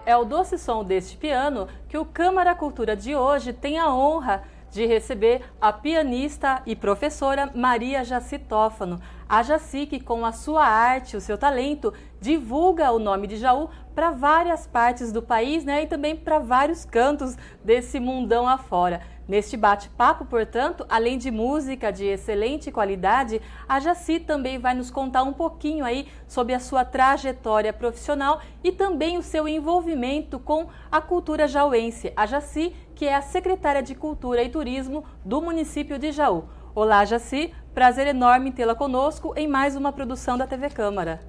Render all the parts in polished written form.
é o doce som deste piano que o Câmara Cultura de hoje tem a honra de receber a pianista e professora Maria Jaci Tófano. A Jaci, que com a sua arte, o seu talento, divulga o nome de Jaú para várias partes do país, né, e também para vários cantos desse mundão afora. Neste bate-papo, portanto, além de música de excelente qualidade, a Jaci também vai nos contar um pouquinho aí sobre a sua trajetória profissional e também o seu envolvimento com a cultura jauense. A Jaci, que é a secretária de Cultura e Turismo do município de Jaú. Olá, Jaci, prazer enorme tê-la conosco em mais uma produção da TV Câmara.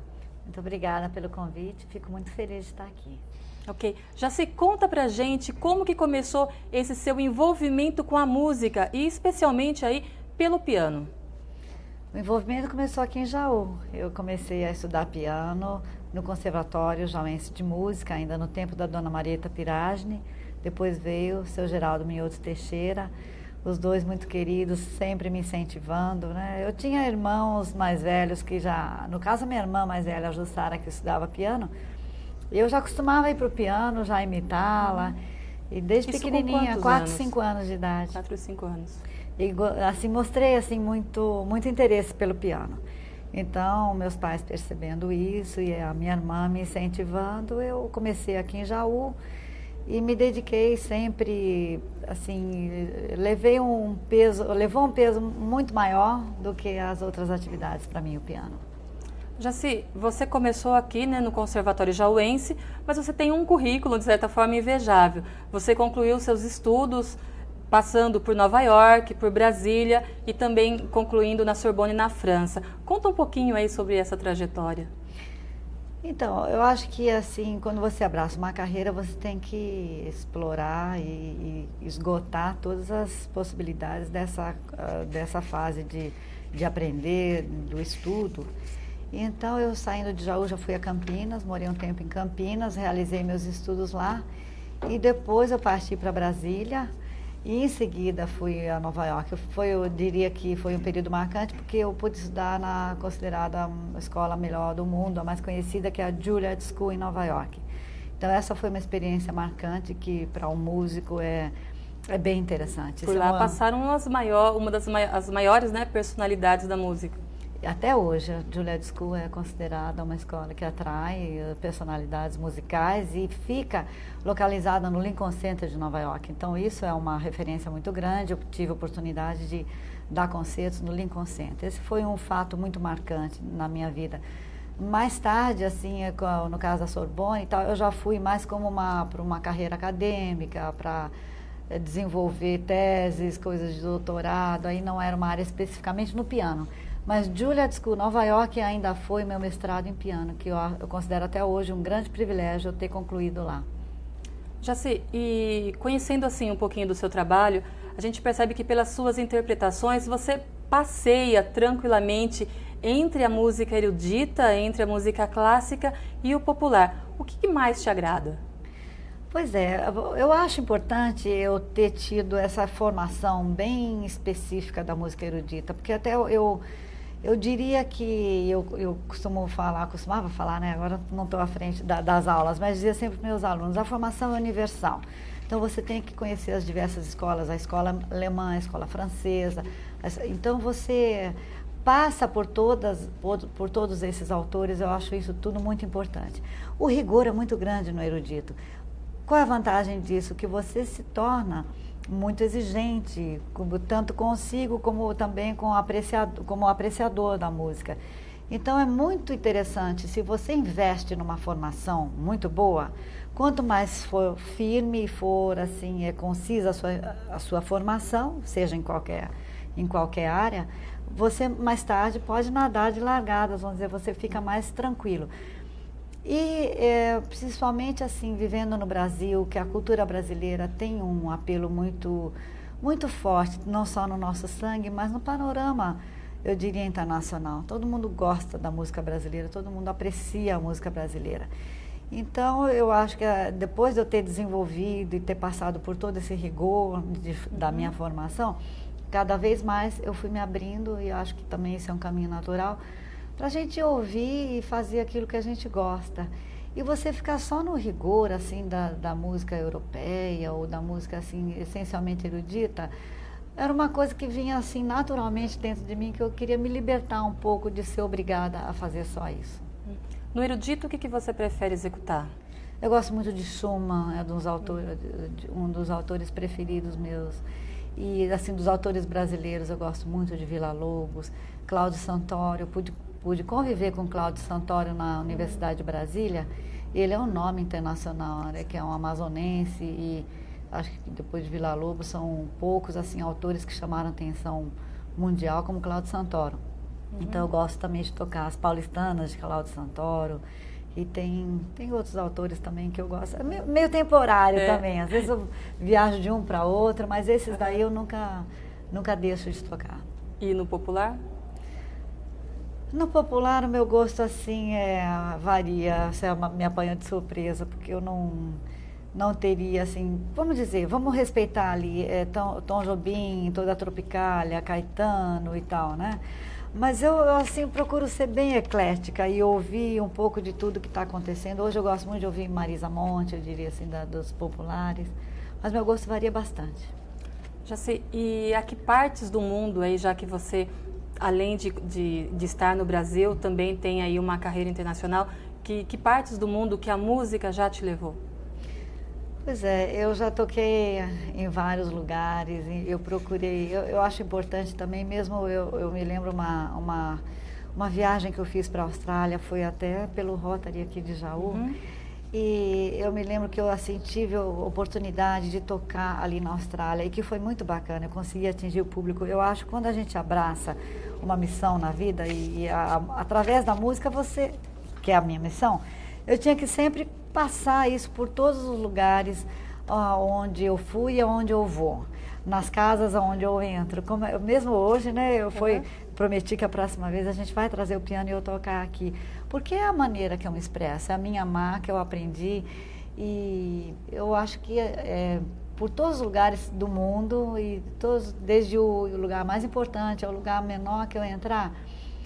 Muito obrigada pelo convite, fico muito feliz de estar aqui. Ok. Jaci, conta pra gente como que começou esse seu envolvimento com a música e especialmente aí pelo piano. O envolvimento começou aqui em Jaú. Eu comecei a estudar piano no Conservatório Jauense de Música, ainda no tempo da Dona Marieta Piragni. Depois veio o seu Geraldo Minhoto Teixeira, os dois muito queridos, sempre me incentivando, né? Eu tinha irmãos mais velhos que já, no caso a minha irmã mais velha, a Jussara, que estudava piano, eu já costumava ir para o piano, já imitá-la, e desde Isso pequenininha, 4, 5 anos de idade. 4 ou 5 anos. E assim, mostrei assim, muito interesse pelo piano. Então, meus pais percebendo isso e a minha irmã me incentivando, eu comecei aqui em Jaú e me dediquei sempre, assim, levou um peso muito maior do que as outras atividades para mim, o piano. Jaci, você começou aqui, né, no Conservatório Jauense, mas você tem um currículo, de certa forma, invejável. Você concluiu seus estudos passando por Nova York, por Brasília e também concluindo na Sorbonne, na França. Conta um pouquinho aí sobre essa trajetória. Então, eu acho que assim, quando você abraça uma carreira, você tem que explorar e esgotar todas as possibilidades dessa fase de aprender, do estudo. Então, eu saindo de Jaú, já fui a Campinas, morei um tempo em Campinas, realizei meus estudos lá e depois eu parti para Brasília e em seguida fui a Nova York. Eu diria que foi um período marcante porque eu pude estudar na considerada a escola melhor do mundo, a mais conhecida, que é a Juilliard School em Nova York. Então essa foi uma experiência marcante que para um músico é bem interessante. Por lá passaram uma das maiores, né, personalidades da música. Até hoje, a Juilliard School é considerada uma escola que atrai personalidades musicais e fica localizada no Lincoln Center de Nova York. Então, isso é uma referência muito grande. Eu tive a oportunidade de dar concertos no Lincoln Center. Esse foi um fato muito marcante na minha vida. Mais tarde, assim, no caso da Sorbonne e tal, eu já fui mais como para uma carreira acadêmica, para desenvolver teses, coisas de doutorado. Aí não era uma área especificamente no piano. Mas Juilliard School, Nova York, ainda foi meu mestrado em piano, que eu considero até hoje um grande privilégio eu ter concluído lá. Jaci, e conhecendo assim um pouquinho do seu trabalho, a gente percebe que pelas suas interpretações você passeia tranquilamente entre a música erudita, entre a música clássica e o popular. O que mais te agrada? Pois é, eu acho importante eu ter tido essa formação bem específica da música erudita, porque até eu diria que eu costumava falar, né? Agora não estou à frente das aulas, mas dizia sempre para meus alunos, a formação é universal. Então você tem que conhecer as diversas escolas, a escola alemã, a escola francesa. Então você passa por todos esses autores, eu acho isso tudo muito importante. O rigor é muito grande no erudito. Qual é a vantagem disso? Que você se torna muito exigente, tanto consigo como também como apreciador da música. Então é muito interessante, se você investe numa formação muito boa, quanto mais for firme e for assim, concisa a sua formação, seja em qualquer área, você mais tarde pode nadar de largadas, vamos dizer, você fica mais tranquilo. E principalmente assim, vivendo no Brasil, que a cultura brasileira tem um apelo muito, muito forte, não só no nosso sangue, mas no panorama, eu diria, internacional. Todo mundo gosta da música brasileira, todo mundo aprecia a música brasileira. Então, eu acho que depois de eu ter desenvolvido e ter passado por todo esse rigor da minha formação, cada vez mais eu fui me abrindo, e acho que também esse é um caminho natural, para a gente ouvir e fazer aquilo que a gente gosta. e você ficar só no rigor, assim, da música europeia ou da música, assim, essencialmente erudita, era uma coisa que vinha, assim, naturalmente dentro de mim, que eu queria me libertar um pouco de ser obrigada a fazer só isso. No erudito, o que você prefere executar? Eu gosto muito de Schumann, é um dos autores preferidos meus. E, assim, dos autores brasileiros, eu gosto muito de Villa-Lobos, Cláudio Santoro. Eu pude conviver com Cláudio Santoro na Universidade de Brasília. Ele é um nome internacional, né, que é um amazonense, e acho que depois de Villa-Lobos são poucos, assim, autores que chamaram atenção mundial, como Cláudio Santoro. Então eu gosto também de tocar as paulistanas de Cláudio Santoro. E tem outros autores também que eu gosto. É meio temporário também. Às vezes eu viajo de um para outro, mas esses daí eu nunca deixo de tocar. E no popular? No popular, o meu gosto, assim, varia. Você me apanha de surpresa, porque eu não teria, assim... Vamos respeitar ali Tom Jobim, toda a Tropicália, Caetano e tal, né? Mas eu, assim, procuro ser bem eclética e ouvir um pouco de tudo que está acontecendo. Hoje eu gosto muito de ouvir Marisa Monte, eu diria assim, dos populares. Mas meu gosto varia bastante. Jaci, e a que partes do mundo aí, já que você, além de estar no Brasil, também tem aí uma carreira internacional, que partes do mundo que a música já te levou? Pois é, eu já toquei em vários lugares, eu procurei, eu acho importante também, mesmo eu me lembro uma viagem que eu fiz para a Austrália, foi até pelo Rotary aqui de Jaú, e eu me lembro que eu, assim, tive a oportunidade de tocar ali na Austrália, e que foi muito bacana, eu consegui atingir o público. Eu acho que quando a gente abraça uma missão na vida, através da música, que é a minha missão, eu tinha que sempre passar isso por todos os lugares onde eu fui e onde eu vou, nas casas onde eu entro. Mesmo hoje, né, prometi que a próxima vez a gente vai trazer o piano e eu tocar aqui, porque é a maneira que eu me expresso, é a minha marca, eu aprendi, e eu acho que por todos os lugares do mundo, e desde o lugar mais importante ao lugar menor que eu entrar,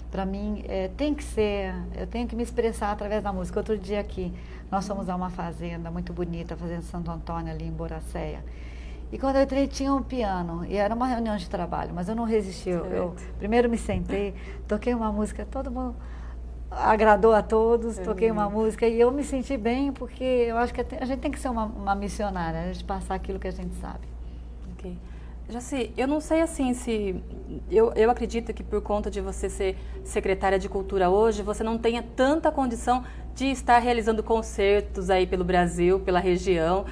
para mim, tem que ser, eu tenho que me expressar através da música. Outro dia aqui, nós fomos a uma fazenda muito bonita, Fazenda Santo Antônio, ali em Boracéia. E quando eu entrei, tinha um piano, e era uma reunião de trabalho, mas eu não resisti. Eu primeiro me sentei, toquei uma música, todo mundo agradou a todos, toquei uma música, e eu me senti bem, porque eu acho que a gente tem que ser uma missionária, a gente passar aquilo que a gente sabe. Ok. Jaci, eu não sei assim se... Eu acredito que por conta de você ser secretária de Cultura hoje, você não tenha tanta condição de estar realizando concertos aí pelo Brasil, pela região.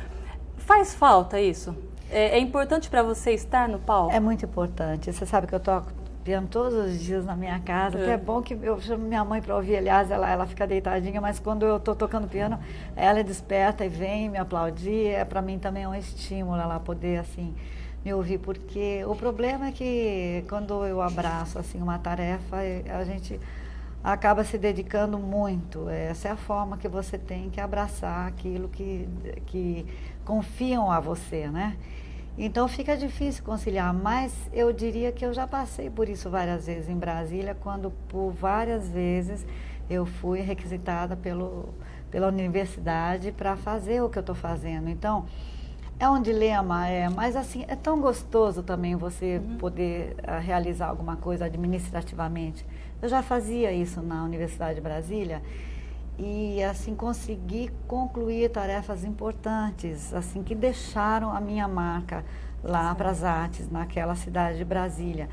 Faz falta isso? É importante para você estar no palco? É muito importante. Você sabe que eu toco piano todos os dias na minha casa. Até é bom que eu chamo minha mãe para ouvir. Aliás, ela fica deitadinha, mas quando eu estou tocando piano, ela é desperta e vem me aplaudir. Para mim também é um estímulo ela poder, assim, me ouvir, porque o problema é que quando eu abraço, assim, uma tarefa, a gente acaba se dedicando muito. Essa é a forma que você tem que abraçar aquilo que confiam a você, né? Então fica difícil conciliar, mas eu diria que eu já passei por isso várias vezes em Brasília, quando por várias vezes eu fui requisitada pela universidade para fazer o que eu estou fazendo. Então, é um dilema, mas assim, é tão gostoso também você poder realizar alguma coisa administrativamente. Eu já fazia isso na Universidade de Brasília e, assim, consegui concluir tarefas importantes, assim, que deixaram a minha marca lá para as artes, naquela cidade de Brasília.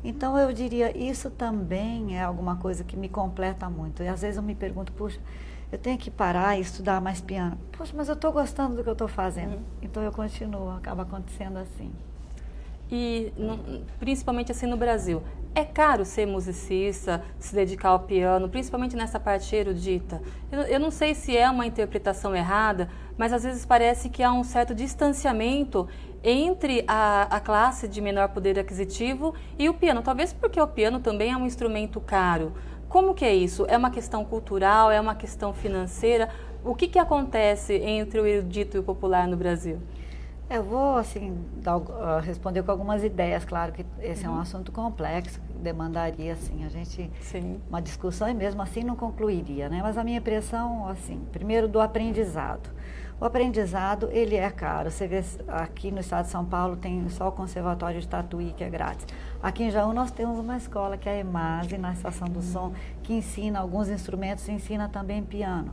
Então, eu diria, isso também é alguma coisa que me completa muito. E às vezes eu me pergunto, puxa, eu tenho que parar e estudar mais piano. Poxa, mas eu estou gostando do que eu estou fazendo. Então eu continuo, acaba acontecendo assim. E principalmente assim no Brasil, é caro ser musicista, se dedicar ao piano, principalmente nessa parte erudita? Eu não sei se é uma interpretação errada, mas às vezes parece que há um certo distanciamento entre a classe de menor poder aquisitivo e o piano. Talvez porque o piano também é um instrumento caro. Como que é isso? É uma questão cultural? É uma questão financeira? O que acontece entre o erudito e o popular no Brasil? Eu vou, assim, responder com algumas ideias. Claro que esse é um assunto complexo, que demandaria, assim, a gente, Sim. uma discussão e mesmo assim não concluiria, né? Mas a minha impressão, assim, primeiro do aprendizado. O aprendizado, ele é caro. Você vê, aqui no estado de São Paulo tem só o Conservatório de Tatuí, que é grátis. Aqui em Jaú nós temos uma escola, que é a EMASE, na Estação do Som, que ensina alguns instrumentos, ensina também piano.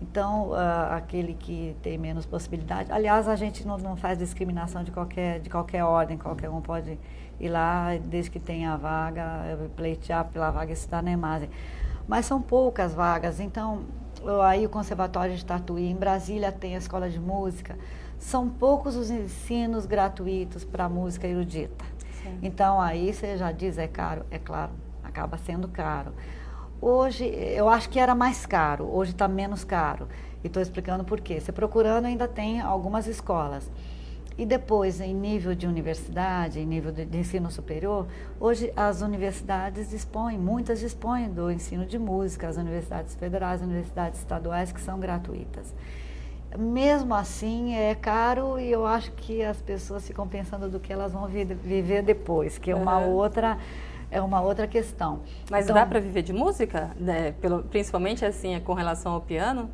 Então, aquele que tem menos possibilidade... Aliás, a gente não faz discriminação de qualquer ordem, qualquer um pode ir lá, desde que tenha a vaga, pleitear pela vaga e estudar na EMASE. Mas são poucas vagas, então, aí o Conservatório de Tatuí, em Brasília tem a Escola de Música, são poucos os ensinos gratuitos para música erudita. Sim. Então, aí você já diz, é caro, é claro, acaba sendo caro. Hoje, eu acho que era mais caro, hoje está menos caro. E estou explicando por quê. Você procurando ainda tem algumas escolas. E depois, em nível de universidade, em nível de ensino superior, hoje as universidades dispõem, muitas dispõem do ensino de música, as universidades federais, as universidades estaduais, que são gratuitas. Mesmo assim, é caro e eu acho que as pessoas ficam pensando do que elas vão viver depois, que é uma outra... É uma outra questão. Mas então, dá para viver de música? Né? Principalmente assim, com relação ao piano?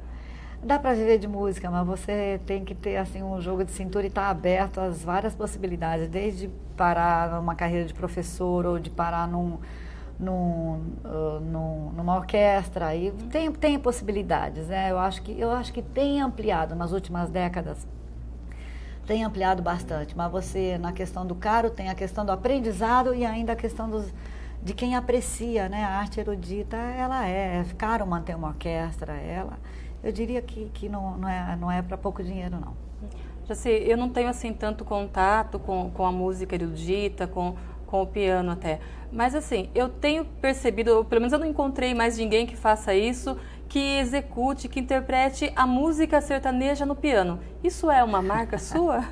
Dá para viver de música, mas você tem que ter assim, um jogo de cintura e estar aberto às várias possibilidades, desde parar numa carreira de professor ou de parar numa orquestra. E tem possibilidades, né? Eu acho que tem ampliado nas últimas décadas. Tem ampliado bastante, mas você, na questão do caro, tem a questão do aprendizado e ainda a questão de quem aprecia, né? A arte erudita, ela é caro manter uma orquestra, eu diria que não é para pouco dinheiro, não. Jaci, eu não tenho assim tanto contato com a música erudita, com o piano até, mas assim, eu tenho percebido, pelo menos eu não encontrei mais ninguém que faça isso, que execute, que interprete a música sertaneja no piano. Isso é uma marca sua?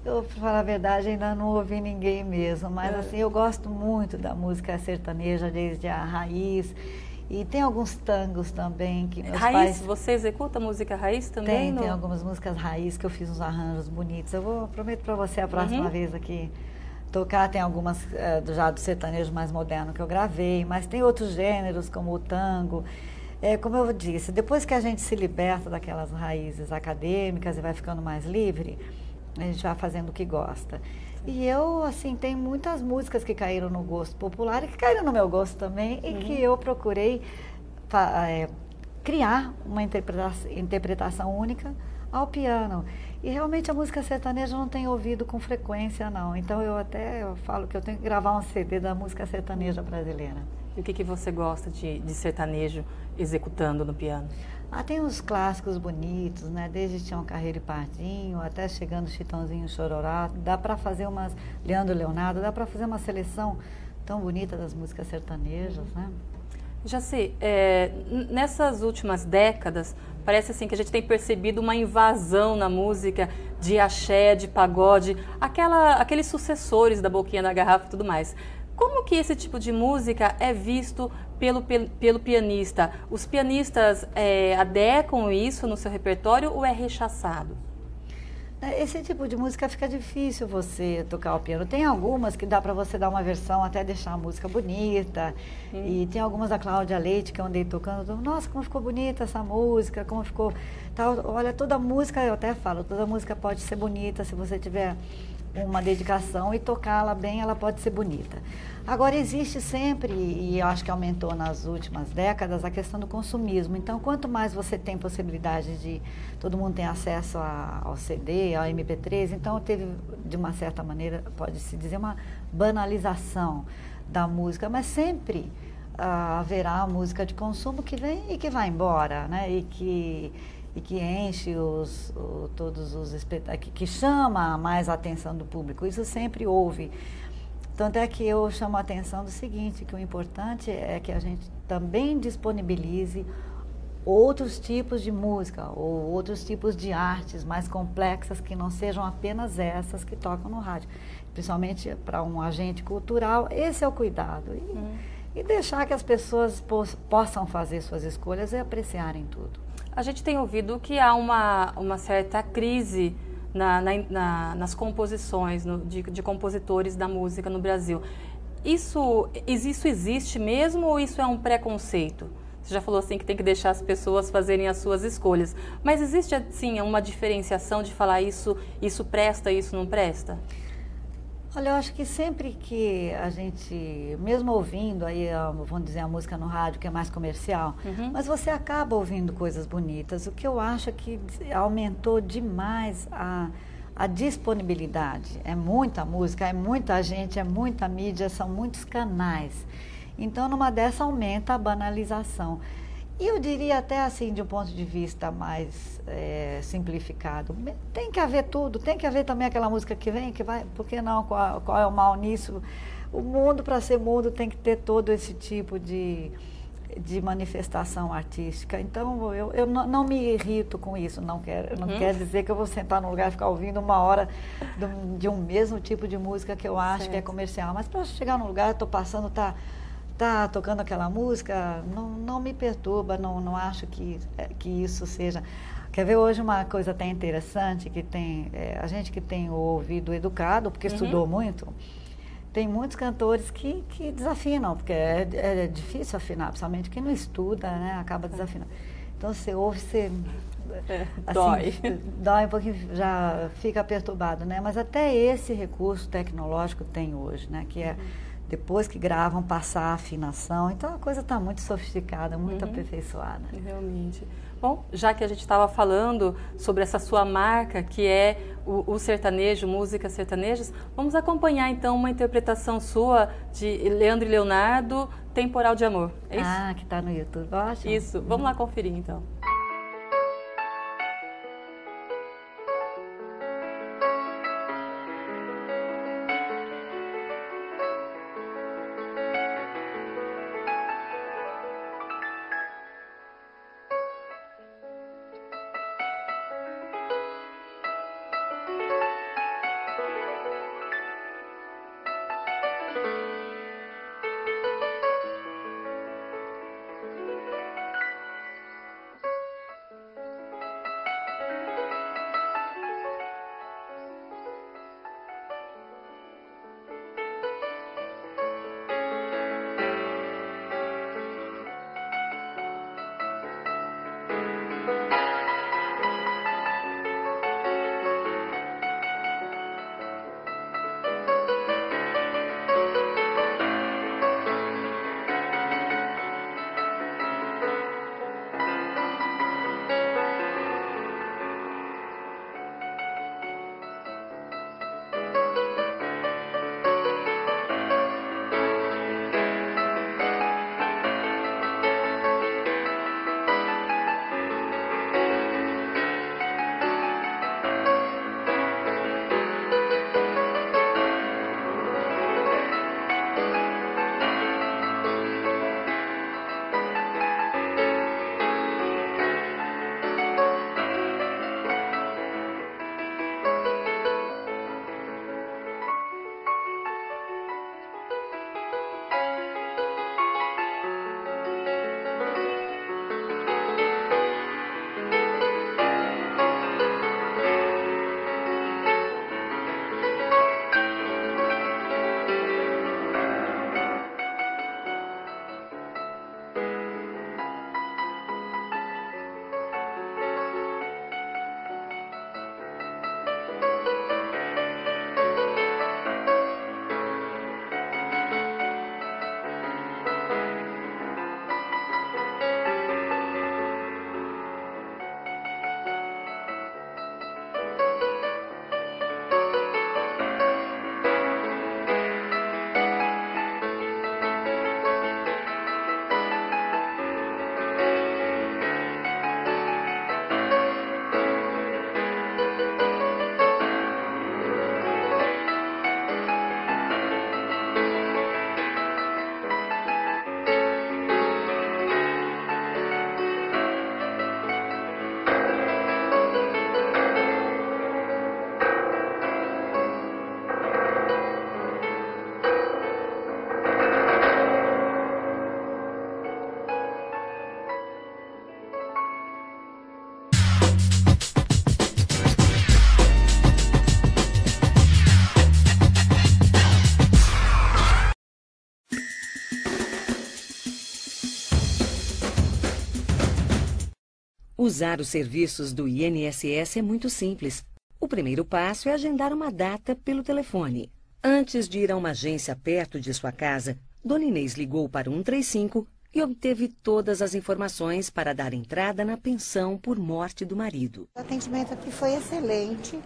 Eu, para falar a verdade, ainda não ouvi ninguém mesmo, mas assim, eu gosto muito da música sertaneja, desde a raiz, e tem alguns tangos também que meus raiz, pais... Você executa música raiz também? Tem algumas músicas raiz que eu fiz uns arranjos bonitos. Prometo para você a próxima vez aqui tocar, tem algumas já do sertanejo mais moderno que eu gravei, mas tem outros gêneros, como o tango. Como eu disse, depois que a gente se liberta daquelas raízes acadêmicas e vai ficando mais livre, a gente vai fazendo o que gosta. E eu, assim, tem muitas músicas que caíram no gosto popular e que caíram no meu gosto também, e que eu procurei criar uma interpretação única ao piano. E realmente a música sertaneja eu não tenho ouvido com frequência, não. Então eu falo que eu tenho que gravar um CD da música sertaneja brasileira. E o que você gosta de sertanejo executando no piano? Tem uns clássicos bonitos, né? Desde Tião Carreiro e Pardinho, até chegando Chitãozinho e Chororó. Dá para fazer Leandro e Leonardo, dá para fazer uma seleção tão bonita das músicas sertanejas, né? Jaci, nessas últimas décadas, parece assim que a gente tem percebido uma invasão na música de axé, de pagode, aqueles sucessores da Boquinha da Garrafa e tudo mais. Como que esse tipo de música é visto pelo pianista? Os pianistas adequam isso no seu repertório ou é rechaçado? Esse tipo de música fica difícil você tocar o piano. Tem algumas que dá para você dar uma versão, até deixar a música bonita. E tem algumas da Cláudia Leite que eu andei tocando. Nossa, como ficou bonita essa música, como ficou... Tal. Olha, toda música, eu até falo, toda música pode ser bonita se você tiver uma dedicação e tocá-la bem, ela pode ser bonita. Agora, existe sempre, e eu acho que aumentou nas últimas décadas, a questão do consumismo. Então, quanto mais você tem possibilidade de... Todo mundo tem acesso ao CD, ao MP3, então teve, de uma certa maneira, pode-se dizer, uma banalização da música, mas sempre haverá a música de consumo que vem e que vai embora, né? E que enche todos os espetáculos, que chama mais a atenção do público. Isso sempre houve. Tanto é que eu chamo a atenção do seguinte, que o importante é que a gente também disponibilize outros tipos de música ou outros tipos de artes mais complexas que não sejam apenas essas que tocam no rádio. Principalmente para um agente cultural, esse é o cuidado. E deixar que as pessoas possam fazer suas escolhas e apreciarem tudo. A gente tem ouvido que há uma certa crise nas composições de compositores da música no Brasil. Isso existe mesmo ou isso é um preconceito? Você já falou assim que tem que deixar as pessoas fazerem as suas escolhas, mas existe assim uma diferenciação de falar isso presta, isso não presta? Olha, eu acho que sempre que a gente, mesmo ouvindo aí, vamos dizer, a música no rádio, que é mais comercial, mas você acaba ouvindo coisas bonitas. O que eu acho é que aumentou demais a disponibilidade. É muita música, é muita gente, é muita mídia, são muitos canais. Então, numa dessa aumenta a banalização. E eu diria até assim, de um ponto de vista mais simplificado, tem que haver tudo, tem que haver também aquela música que vem, que vai, por que não, qual é o mal nisso? O mundo, para ser mundo, tem que ter todo esse tipo de manifestação artística. Então, eu não me irrito com isso, não quer dizer que eu vou sentar num lugar e ficar ouvindo uma hora de um mesmo tipo de música que eu acho que é comercial. Mas para chegar num lugar, estou passando, tá tocando aquela música, não me perturba, não acho que isso seja... Quer ver hoje uma coisa até interessante, que tem a gente que tem o ouvido educado, porque estudou muito, tem muitos cantores que desafinam, porque é difícil afinar, principalmente quem não estuda, né, acaba desafinando. Então você ouve, assim, dói um pouquinho, já fica perturbado, né? Mas até esse recurso tecnológico tem hoje, né? Que é depois que gravam, passar a afinação. Então a coisa está muito sofisticada, muito aperfeiçoada. Realmente. Bom, já que a gente estava falando sobre essa sua marca, que é o sertanejo, músicas sertanejas, vamos acompanhar então uma interpretação sua de Leandro e Leonardo, Temporal de Amor. É isso? Ah, que está no YouTube, ótimo. Isso, vamos lá conferir então. Usar os serviços do INSS é muito simples. O primeiro passo é agendar uma data pelo telefone. Antes de ir a uma agência perto de sua casa, Dona Inês ligou para o 135 e obteve todas as informações para dar entrada na pensão por morte do marido. O atendimento aqui foi excelente.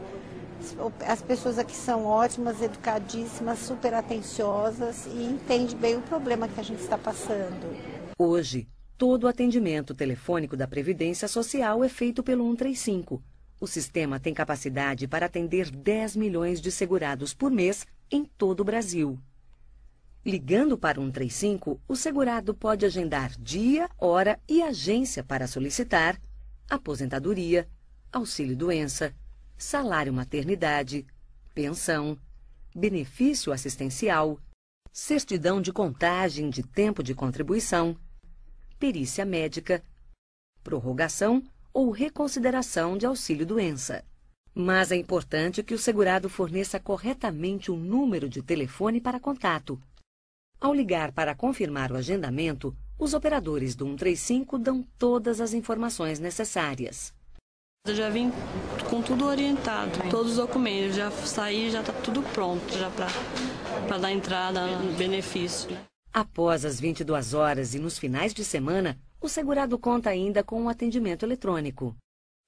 As pessoas aqui são ótimas, educadíssimas, super atenciosas e entendem bem o problema que a gente está passando. Hoje, todo o atendimento telefônico da Previdência Social é feito pelo 135. O sistema tem capacidade para atender 10 milhões de segurados por mês em todo o Brasil. Ligando para o 135, o segurado pode agendar dia, hora e agência para solicitar aposentadoria, auxílio-doença, salário maternidade, pensão, benefício assistencial, certidão de contagem de tempo de contribuição, perícia médica, prorrogação ou reconsideração de auxílio-doença. Mas é importante que o segurado forneça corretamente um número de telefone para contato. Ao ligar para confirmar o agendamento, os operadores do 135 dão todas as informações necessárias. Eu já vim com tudo orientado, todos os documentos, já saí, já está tudo pronto já para dar entrada no benefício. Após as 22 horas e nos finais de semana, o segurado conta ainda com um atendimento eletrônico.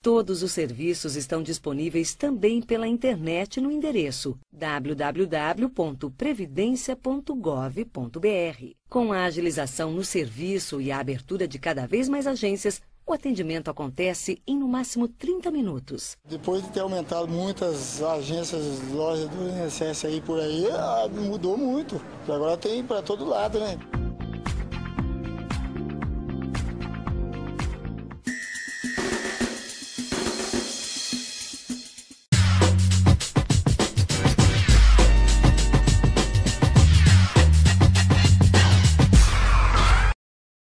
Todos os serviços estão disponíveis também pela internet no endereço www.previdencia.gov.br. Com a agilização no serviço e a abertura de cada vez mais agências, o atendimento acontece em no máximo 30 minutos. Depois de ter aumentado muitas agências, lojas do INSS aí por aí, mudou muito. Agora tem para todo lado, né?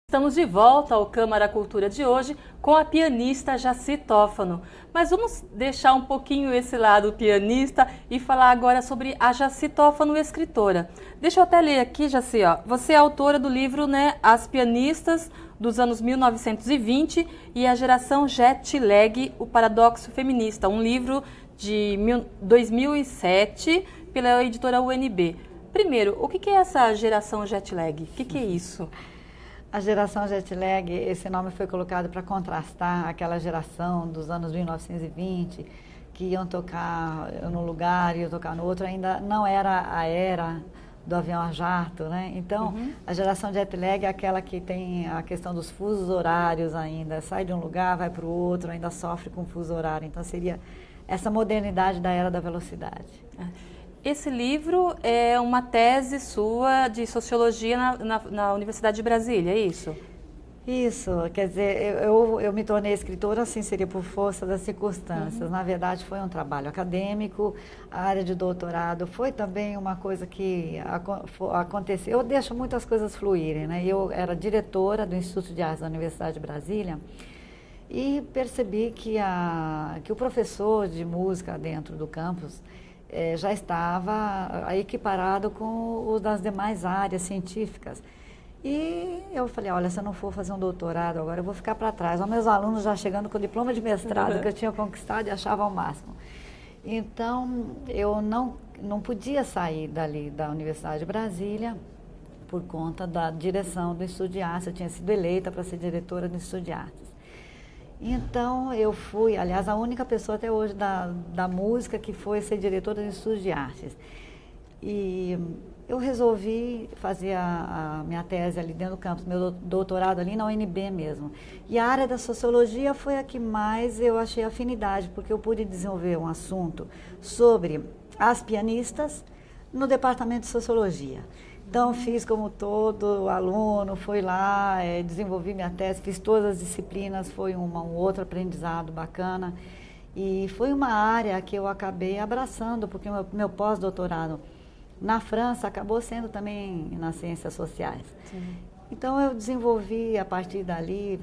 Estamos de volta ao Câmara Cultura de hoje com a pianista Jaci Tófano. Mas vamos deixar um pouquinho esse lado pianista e falar agora sobre a Jaci Tófano, escritora. Deixa eu até ler aqui, Jaci, ó. Você é autora do livro, né, As Pianistas dos anos 1920 e a Geração Jet Lag, o Paradoxo Feminista, um livro de 2007 pela editora UNB. Primeiro, o que é essa geração jet lag? O que é isso? A geração jet lag, esse nome foi colocado para contrastar aquela geração dos anos 1920, que iam tocar num lugar e iam tocar no outro, ainda não era a era do avião a jato, né? Então, a geração jet lag é aquela que tem a questão dos fusos horários ainda, sai de um lugar, vai para o outro, ainda sofre com fuso horário. Então, seria essa modernidade da era da velocidade. Esse livro é uma tese sua de sociologia na Universidade de Brasília, é isso? Isso, quer dizer, eu me tornei escritora, assim, seria por força das circunstâncias. Na verdade, foi um trabalho acadêmico, a área de doutorado foi também uma coisa que aconteceu. Eu deixo muitas coisas fluírem, né? Eu era diretora do Instituto de Artes da Universidade de Brasília e percebi que o professor de música dentro do campus já estava equiparado com o das demais áreas científicas. E eu falei, olha, se eu não for fazer um doutorado agora, eu vou ficar para trás. Os meus alunos já chegando com o diploma de mestrado que eu tinha conquistado e achava ao máximo. Então, eu não podia sair dali da Universidade de Brasília por conta da direção do Instituto de Artes. Eu tinha sido eleita para ser diretora do Instituto de Artes. Então, eu fui, aliás, a única pessoa até hoje da música que foi ser diretora do Instituto de Artes. E eu resolvi fazer a minha tese ali dentro do campus, meu doutorado ali na UNB mesmo. E a área da sociologia foi a que mais eu achei afinidade, porque eu pude desenvolver um assunto sobre as pianistas no departamento de sociologia. Então, fiz como todo aluno, fui lá, desenvolvi minha tese, fiz todas as disciplinas, foi um outro aprendizado bacana. E foi uma área que eu acabei abraçando, porque o meu pós-doutorado na França acabou sendo também nas ciências sociais. Sim. Então, eu desenvolvi a partir dali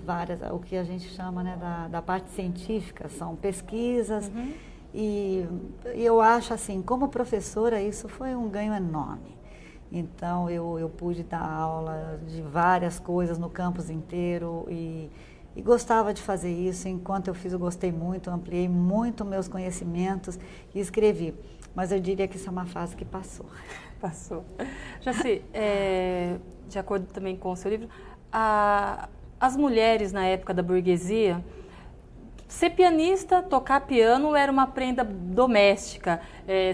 o que a gente chama, né, da parte científica, são pesquisas. E eu acho assim, como professora, isso foi um ganho enorme. Então, eu pude dar aula de várias coisas no campus inteiro e e gostava de fazer isso. Enquanto eu fiz, eu gostei muito, ampliei muito meus conhecimentos e escrevi. Mas eu diria que isso é uma fase que passou. Passou. Jaci, de acordo também com o seu livro, as mulheres na época da burguesia, ser pianista, tocar piano era uma prenda doméstica.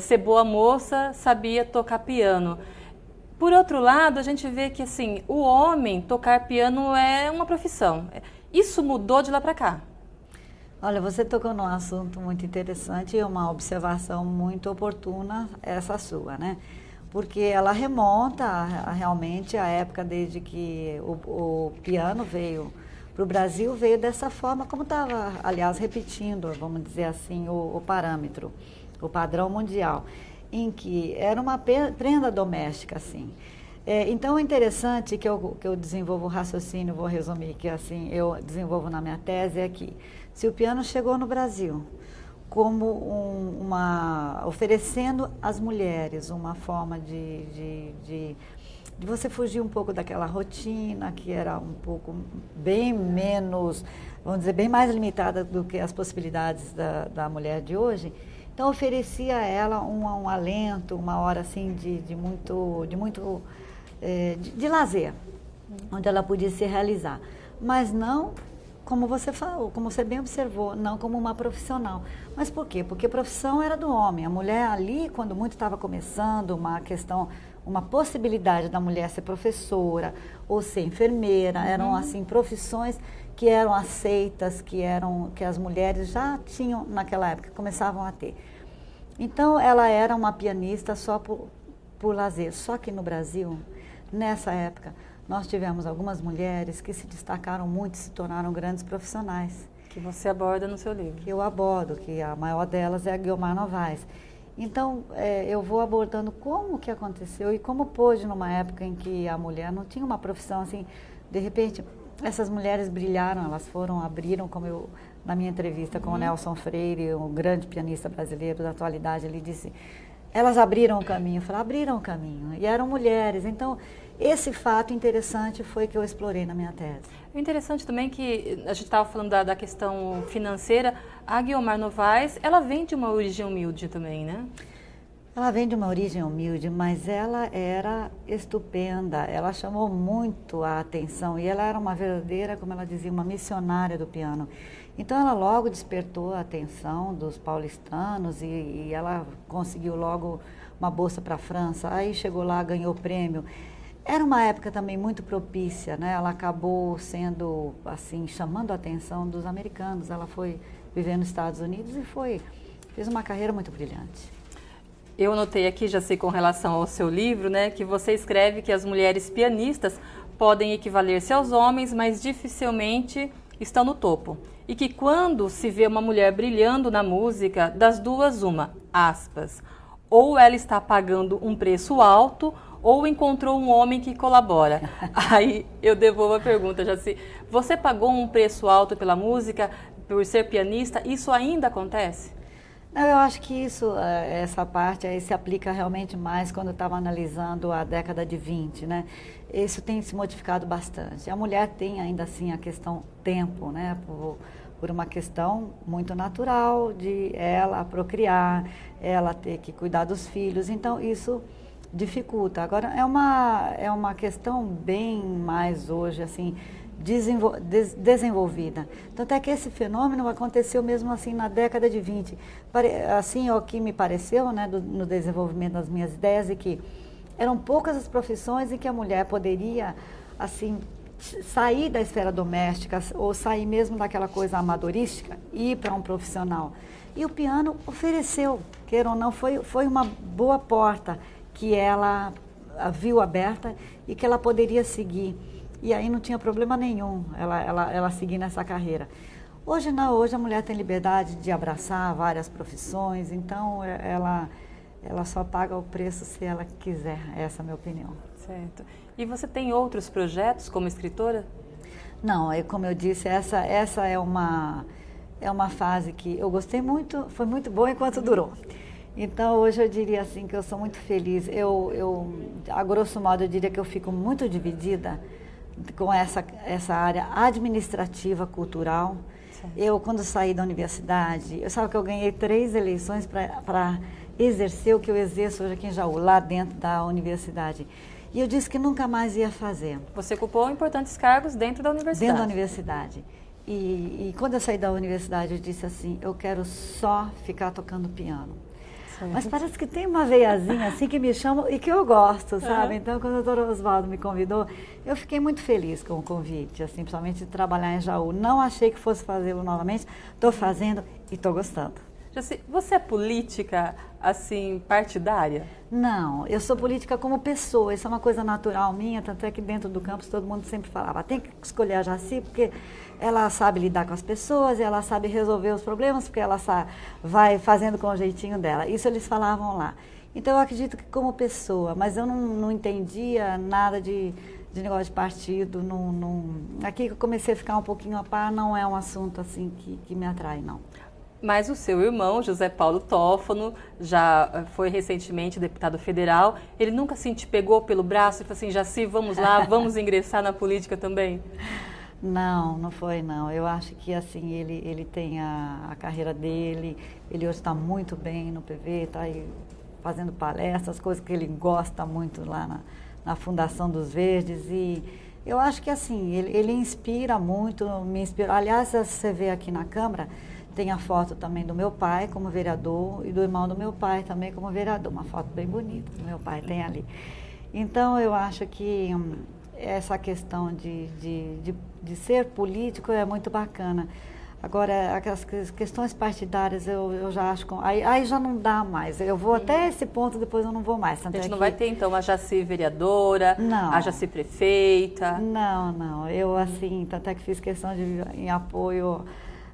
Ser boa moça, sabia tocar piano. Por outro lado, a gente vê que assim, o homem tocar piano é uma profissão. Isso mudou de lá para cá? Olha, você tocou num assunto muito interessante e uma observação muito oportuna, essa sua, né? Porque ela remonta realmente à época desde que o piano veio para o Brasil, veio dessa forma, como estava, aliás, repetindo, vamos dizer assim, o parâmetro, o padrão mundial, em que era uma prenda doméstica, assim. Então, é interessante que eu desenvolvo o raciocínio, vou resumir, que assim eu desenvolvo na minha tese, é que se o piano chegou no Brasil como oferecendo às mulheres uma forma de você fugir um pouco daquela rotina, que era um pouco bem menos, vamos dizer, bem mais limitada do que as possibilidades da mulher de hoje, então oferecia a ela um alento, uma hora assim de lazer, onde ela podia se realizar, mas não, como você falou, como você bem observou, não como uma profissional. Mas por quê? Porque a profissão era do homem. A mulher ali, quando muito estava começando, uma possibilidade da mulher ser professora ou ser enfermeira, eram assim profissões que eram aceitas, que as mulheres já tinham naquela época, começavam a ter. Então ela era uma pianista só por lazer. Só que no Brasil, nessa época, nós tivemos algumas mulheres que se destacaram muito, se tornaram grandes profissionais. Que você aborda no seu livro. Que eu abordo, que a maior delas é a Guiomar Novaes. Então, eu vou abordando como que aconteceu e como pôde numa época em que a mulher não tinha uma profissão assim, de repente, essas mulheres brilharam, elas abriram, como eu, na minha entrevista com o Nelson Freire, um grande pianista brasileiro da atualidade, ele disse, elas abriram o caminho, abriram o caminho, e eram mulheres. Então, esse fato interessante foi que eu explorei na minha tese. O interessante também que a gente estava falando da questão financeira, a Guiomar Novaes, ela vem de uma origem humilde também, né? Ela vem de uma origem humilde, mas ela era estupenda, ela chamou muito a atenção e ela era uma verdadeira, como ela dizia, uma missionária do piano. Então ela logo despertou a atenção dos paulistanos e ela conseguiu logo uma bolsa para a França, aí chegou lá, ganhou prêmio. Era uma época também muito propícia, né? Ela acabou sendo, assim, chamando a atenção dos americanos. Ela foi viver nos Estados Unidos e fez uma carreira muito brilhante. Eu anotei aqui, já sei, com relação ao seu livro, né, que você escreve que as mulheres pianistas podem equivaler-se aos homens, mas dificilmente estão no topo. E que quando se vê uma mulher brilhando na música, das duas uma, aspas, ou ela está pagando um preço alto, ou encontrou um homem que colabora. Aí eu devolvo a pergunta, Jaci. Você pagou um preço alto pela música, por ser pianista? Isso ainda acontece? Não, eu acho que essa parte aí se aplica realmente mais quando eu estava analisando a década de 20, né? Isso tem se modificado bastante. A mulher tem ainda assim a questão tempo, né? Por uma questão muito natural de ela procriar, ela ter que cuidar dos filhos. Então, isso dificulta. Agora, é uma questão bem mais hoje, assim, desenvolvida. Tanto é que esse fenômeno aconteceu mesmo assim na década de 20. Assim, é o que me pareceu, né, no desenvolvimento das minhas ideias, é que eram poucas as profissões em que a mulher poderia, assim, sair da esfera doméstica ou sair mesmo daquela coisa amadorística e ir para um profissional. E o piano ofereceu, queira ou não, foi uma boa porta que ela viu aberta e que ela poderia seguir. E aí não tinha problema nenhum ela seguir nessa carreira. Hoje não, hoje a mulher tem liberdade de abraçar várias profissões, então ela só paga o preço se ela quiser, essa é a minha opinião. Certo. E você tem outros projetos como escritora? Não, como eu disse, essa é uma fase que eu gostei muito, foi muito boa enquanto durou. Então, hoje eu diria assim que eu sou muito feliz. A grosso modo, eu diria que eu fico muito dividida com essa área administrativa, cultural. Eu, quando saí da universidade, eu sabe que eu ganhei 3 eleições para exercer o que eu exerço hoje aqui em Jaú, lá dentro da universidade. E eu disse que nunca mais ia fazer. Você ocupou importantes cargos dentro da universidade? Dentro da universidade. E quando eu saí da universidade, eu disse assim, eu quero só ficar tocando piano. Certo. Mas parece que tem uma veiazinha assim que me chama e que eu gosto, sabe? Então, quando o doutor Oswaldo me convidou, eu fiquei muito feliz com o convite, assim, principalmente de trabalhar em Jaú. Não achei que fosse fazê-lo novamente, estou fazendo e estou gostando. Jaci, você é política, assim, partidária? Não, eu sou política como pessoa, isso é uma coisa natural minha, tanto é que dentro do campus todo mundo sempre falava, tem que escolher a Jaci porque ela sabe lidar com as pessoas, ela sabe resolver os problemas, porque ela vai fazendo com o jeitinho dela. Isso eles falavam lá. Então eu acredito que como pessoa, mas eu não entendia nada de negócio de partido, aqui que eu comecei a ficar um pouquinho a par, não é um assunto assim que me atrai, não. Mas o seu irmão, José Paulo Tófano, já foi recentemente deputado federal. Ele nunca assim te pegou pelo braço e falou assim, Jaci, vamos lá, vamos ingressar na política também? Não foi não. Eu acho que assim, ele tem a carreira dele, ele hoje está muito bem no PV, está aí fazendo palestras, coisas que ele gosta muito lá na Fundação dos Verdes. E eu acho que assim, ele inspira muito, me inspira. Aliás, você vê aqui na Câmara, tem a foto também do meu pai como vereador e do irmão do meu pai também como vereador. Uma foto bem bonita que meu pai tem ali. Então, eu acho que essa questão de ser político é muito bacana. Agora, as questões partidárias eu já acho... Aí já não dá mais. Eu vou até esse ponto, depois eu não vou mais. A gente não vai ter, então, a Jaci vereadora, não. A Jaci prefeita? Não. Eu, assim, até que fiz questão em apoio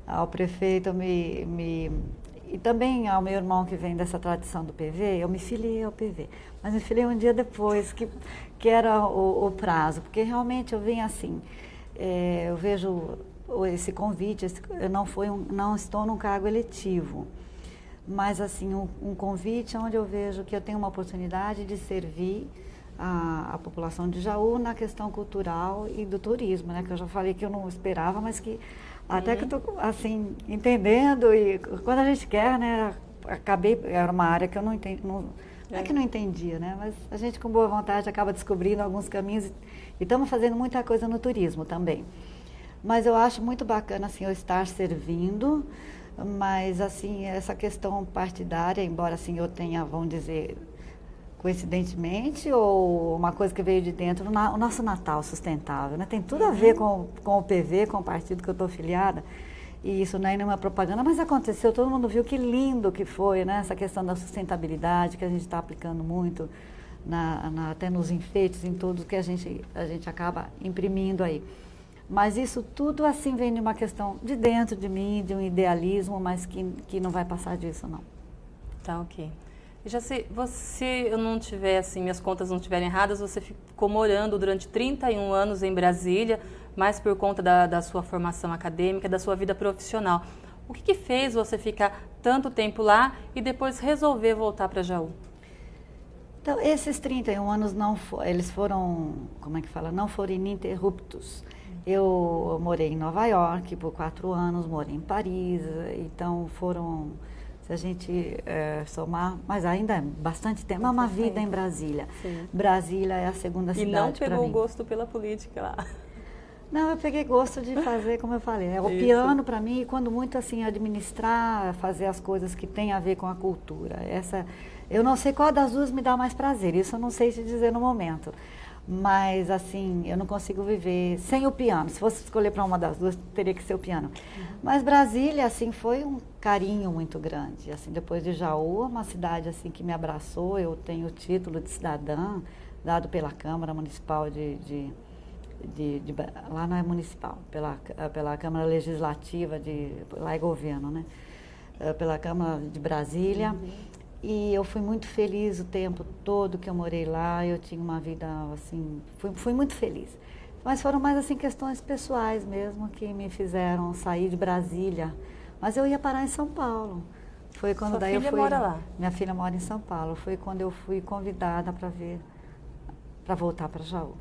ao prefeito, e também ao meu irmão que vem dessa tradição do PV, eu me filiei ao PV. Mas me filiei um dia depois, que era o prazo, porque realmente eu vim assim, eu vejo esse convite, não estou num cargo eletivo, mas assim, um convite onde eu vejo que eu tenho uma oportunidade de servir a população de Jaú na questão cultural e do turismo, né? Que eu já falei que eu não esperava, mas que até que eu estou, assim, entendendo, e quando a gente quer, né, era uma área que eu não entendi, não é que não entendia, né, mas a gente com boa vontade acaba descobrindo alguns caminhos e estamos fazendo muita coisa no turismo também. Mas eu acho muito bacana, assim, eu estar servindo, mas, assim, essa questão partidária, embora, assim, eu tenha, vamos dizer, coincidentemente ou uma coisa que veio de dentro, o nosso Natal sustentável, né? Tem tudo a ver com o PV, com o partido que eu estou afiliada, e isso não é nenhuma propaganda, mas aconteceu, todo mundo viu que lindo que foi, né? Essa questão da sustentabilidade que a gente está aplicando muito, até nos enfeites, em tudo que a gente acaba imprimindo aí. Mas isso tudo assim vem de uma questão de dentro de mim, de um idealismo, mas que não vai passar disso, não. Tá, ok. E Jaci, se eu não tiver, assim, minhas contas não estiverem erradas, você ficou morando durante 31 anos em Brasília, mais por conta da sua formação acadêmica, da sua vida profissional. O que fez você ficar tanto tempo lá e depois resolver voltar para Jaú? Então, esses 31 anos eles foram, como é que fala, não foram ininterruptos. Eu morei em Nova York por 4 anos, morei em Paris, então foram... Se a gente somar, mas ainda é bastante tempo, é uma vida em Brasília. Sim. Brasília é a segunda cidade para mim. E não pegou gosto pela política lá? Não, eu peguei gosto de fazer, como eu falei, o piano para mim, quando muito assim, administrar, fazer as coisas que tem a ver com a cultura. Eu não sei qual das duas me dá mais prazer, isso eu não sei te dizer no momento. Mas, assim, eu não consigo viver sem o piano. Se fosse escolher para uma das duas, teria que ser o piano. Mas Brasília, assim, foi um carinho muito grande. Assim, depois de Jaú, uma cidade, assim, que me abraçou. Eu tenho o título de cidadã, dado pela Câmara Municipal lá não é municipal, pela Câmara Legislativa, lá é governo, né? Pela Câmara de Brasília. E eu fui muito feliz o tempo todo que eu morei lá, eu tinha uma vida, assim, fui muito feliz. Mas foram mais, assim, questões pessoais mesmo que me fizeram sair de Brasília. Mas eu ia parar em São Paulo. Foi quando Sua filha mora lá? Minha filha mora em São Paulo. Foi quando eu fui convidada para voltar para Jaú.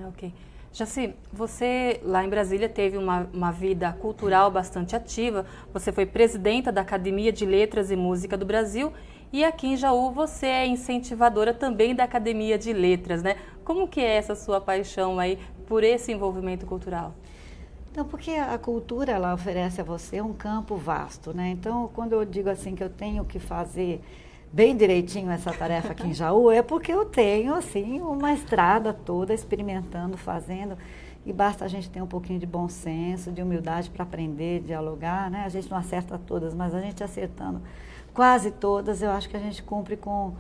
Ok. Jaci, você lá em Brasília teve uma vida cultural bastante ativa, você foi presidenta da Academia de Letras e Música do Brasil e aqui em Jaú você é incentivadora também da Academia de Letras, né? Como que é essa sua paixão aí por esse envolvimento cultural? Então, porque a cultura, ela oferece a você um campo vasto, né? Então, quando eu digo assim que eu tenho que fazer bem direitinho essa tarefa aqui em Jaú, é porque eu tenho, assim, uma estrada toda experimentando, fazendo, e basta a gente ter um pouquinho de bom senso, de humildade para aprender, dialogar, né? A gente não acerta todas, mas a gente acertando quase todas, eu acho que a gente cumpre com,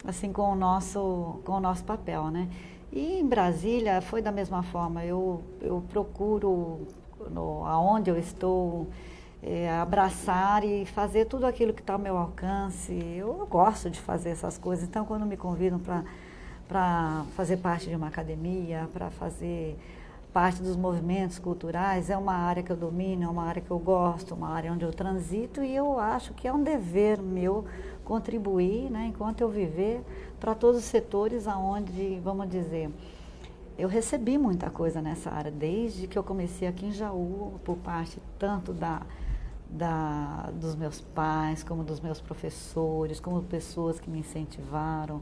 assim, com o nosso papel, né? E em Brasília foi da mesma forma, eu procuro, aonde eu estou, abraçar e fazer tudo aquilo que está ao meu alcance. Eu gosto de fazer essas coisas, então quando me convidam para fazer parte de uma academia, para fazer parte dos movimentos culturais, é uma área que eu domino, é uma área que eu gosto, uma área onde eu transito e eu acho que é um dever meu contribuir, né, enquanto eu viver, para todos os setores aonde, vamos dizer, eu recebi muita coisa nessa área, desde que eu comecei aqui em Jaú, por parte tanto dos meus pais, como dos meus professores, como pessoas que me incentivaram.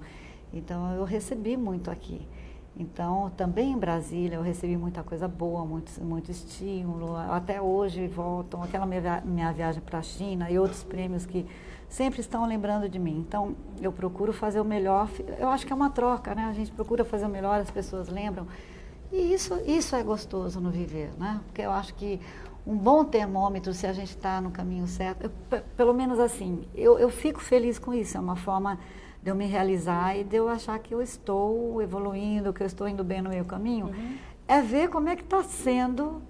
Então, eu recebi muito aqui. Então, também em Brasília, eu recebi muita coisa boa, muito estímulo. Até hoje voltam, aquela minha viagem para a China e outros prêmios que sempre estão lembrando de mim. Então, eu procuro fazer o melhor. Eu acho que é uma troca, né? A gente procura fazer o melhor, as pessoas lembram. E isso é gostoso no viver, né? Porque eu acho que um bom termômetro, se a gente está no caminho certo, pelo menos assim, eu fico feliz com isso, é uma forma de eu me realizar e de eu achar que eu estou evoluindo, que eu estou indo bem no meu caminho, é ver como é que está sendo,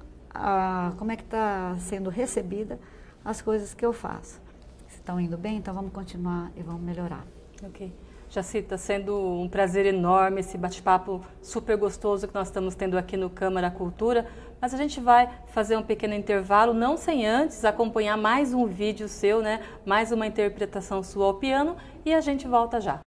como é que está sendo recebida as coisas que eu faço. Se estão indo bem, então vamos continuar e vamos melhorar. Ok. Jaci, está sendo um prazer enorme esse bate-papo super gostoso que nós estamos tendo aqui no Câmara Cultura, mas a gente vai fazer um pequeno intervalo, não sem antes acompanhar mais um vídeo seu, né? Mais uma interpretação sua ao piano e a gente volta já.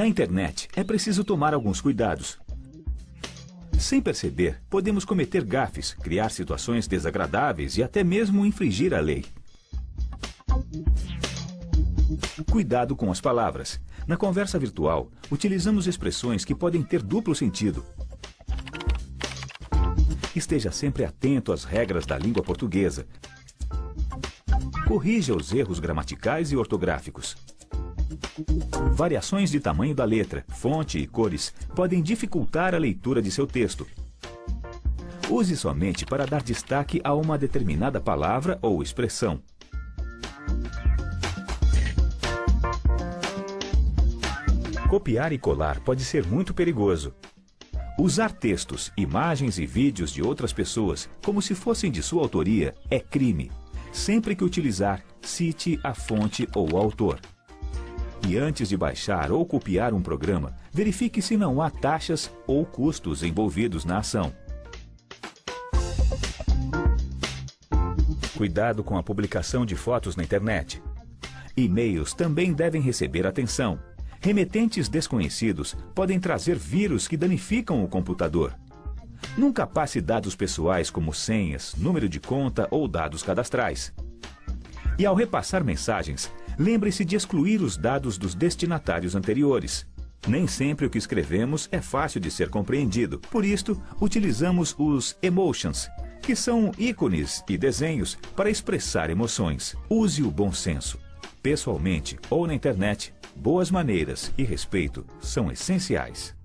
Na internet, é preciso tomar alguns cuidados. Sem perceber, podemos cometer gafes, criar situações desagradáveis e até mesmo infringir a lei. Cuidado com as palavras. Na conversa virtual, utilizamos expressões que podem ter duplo sentido. Esteja sempre atento às regras da língua portuguesa. Corrija os erros gramaticais e ortográficos. Variações de tamanho da letra, fonte e cores podem dificultar a leitura de seu texto. Use somente para dar destaque a uma determinada palavra ou expressão. Copiar e colar pode ser muito perigoso. Usar textos, imagens e vídeos de outras pessoas como se fossem de sua autoria é crime. Sempre que utilizar, cite a fonte ou o autor. E antes de baixar ou copiar um programa, verifique se não há taxas ou custos envolvidos na ação. Cuidado com a publicação de fotos na internet. E-mails também devem receber atenção. Remetentes desconhecidos podem trazer vírus que danificam o computador. Nunca passe dados pessoais como senhas, número de conta ou dados cadastrais. E ao repassar mensagens, lembre-se de excluir os dados dos destinatários anteriores. Nem sempre o que escrevemos é fácil de ser compreendido. Por isto, utilizamos os emotions, que são ícones e desenhos para expressar emoções. Use o bom senso. Pessoalmente ou na internet, boas maneiras e respeito são essenciais.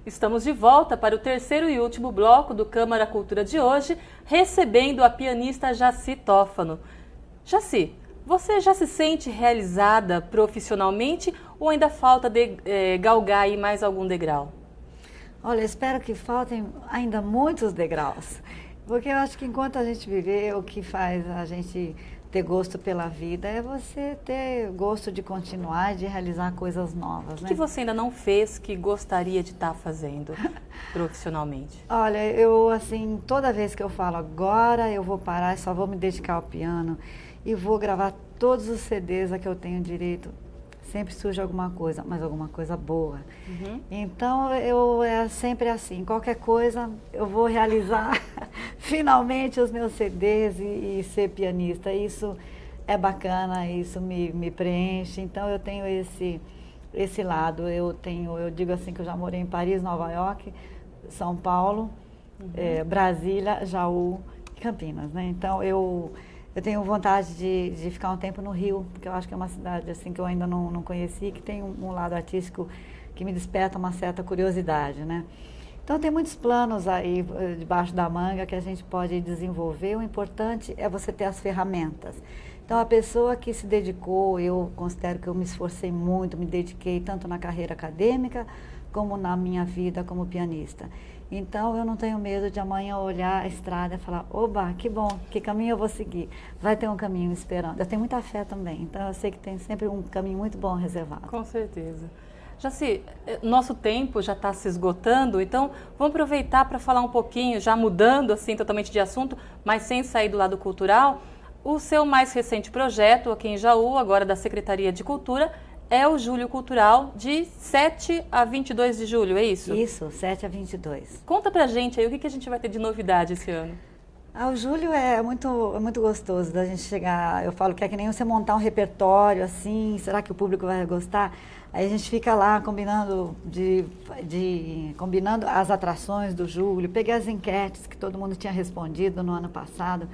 Estamos de volta para o terceiro e último bloco do Câmara Cultura de hoje, recebendo a pianista Jaci Tófano. Jaci, você já se sente realizada profissionalmente ou ainda falta galgar aí mais algum degrau? Olha, espero que faltem ainda muitos degraus, porque eu acho que enquanto a gente viver, o que faz a gente ter gosto pela vida é você ter gosto de continuar e de realizar coisas novas, né? O que você ainda não fez que gostaria de estar fazendo profissionalmente? Olha, eu assim, toda vez que eu falo agora eu vou parar e só vou me dedicar ao piano e vou gravar todos os CDs a que eu tenho direito, sempre surge alguma coisa, mas alguma coisa boa. Uhum. Então, é sempre assim, qualquer coisa eu vou realizar finalmente os meus CDs e ser pianista. Isso é bacana, isso me preenche. Então, eu tenho esse lado. Eu digo assim que eu já morei em Paris, Nova York, São Paulo, Brasília, Jaú e Campinas, né? Então, eu tenho vontade de ficar um tempo no Rio, porque eu acho que é uma cidade assim que eu ainda não conheci, que tem um lado artístico que me desperta uma certa curiosidade, né? Então tem muitos planos aí debaixo da manga que a gente pode desenvolver. O importante é você ter as ferramentas. Então a pessoa que se dedicou, eu considero que eu me esforcei muito, me dediquei tanto na carreira acadêmica como na minha vida como pianista. Então, eu não tenho medo de amanhã olhar a estrada e falar, oba, que bom, que caminho eu vou seguir? Vai ter um caminho esperando. Eu tenho muita fé também, então eu sei que tem sempre um caminho muito bom reservado. Com certeza. Jaci, nosso tempo já está se esgotando, então vamos aproveitar para falar um pouquinho, já mudando assim totalmente de assunto, mas sem sair do lado cultural, o seu mais recente projeto aqui em Jaú, agora da Secretaria de Cultura, é o Julho Cultural, de 7 a 22 de julho, é isso? Isso, 7 a 22. Conta pra gente aí, o que a gente vai ter de novidade esse ano? O julho é muito gostoso da gente chegar, eu falo que é que nem você montar um repertório assim, será que o público vai gostar? Aí a gente fica lá combinando combinando as atrações do julho, peguei as enquetes que todo mundo tinha respondido no ano passado.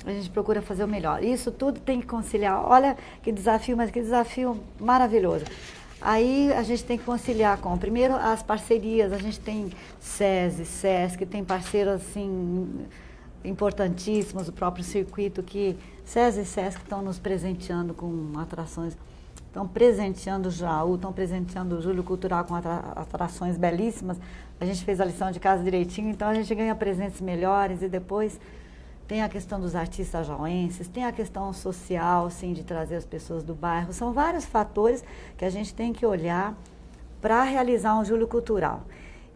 A gente procura fazer o melhor. Isso tudo tem que conciliar. Olha que desafio, mas que desafio maravilhoso. Aí a gente tem que conciliar com, primeiro, as parcerias. A gente tem SESI, SESC, tem parceiros assim importantíssimos, o próprio circuito que SESI e SESC estão nos presenteando com atrações, estão presenteando o Jaú, estão presenteando o Julho Cultural com atrações belíssimas. A gente fez a lição de casa direitinho, então a gente ganha presentes melhores e depois tem a questão dos artistas jauenses, tem a questão social, sim, de trazer as pessoas do bairro. São vários fatores que a gente tem que olhar para realizar um Julho Cultural.